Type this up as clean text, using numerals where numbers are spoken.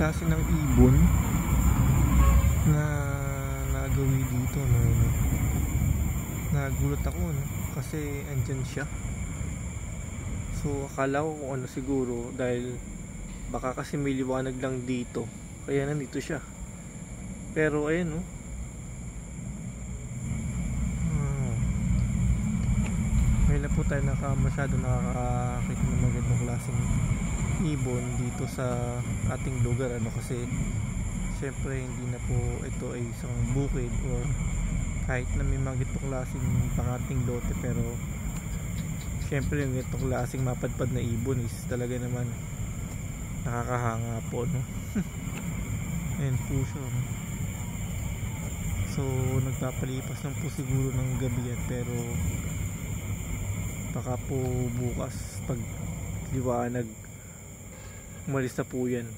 klase ng ibon na nagawi dito, no? Nagulat ako, no? Kasi andyan siya. So akala ko kung ano siguro, dahil baka kasi may liwanag lang dito kaya nandito siya. Pero ayan, no? Ngayon na po tayo masyado nakakakita ng magandang klaseng ibon dito sa ating lugar, ano, kasi syempre hindi na po ito ay isang bukid, or kahit na may mga ganitong klaseng pangating lote, pero syempre yung ganitong klaseng mapadpad na ibon is talaga naman nakakahanga po, no? Ayan po siya, no? So nagpapalipas lang po siguro ng gabi yan, pero baka po bukas pag liwanag umalis na po yan.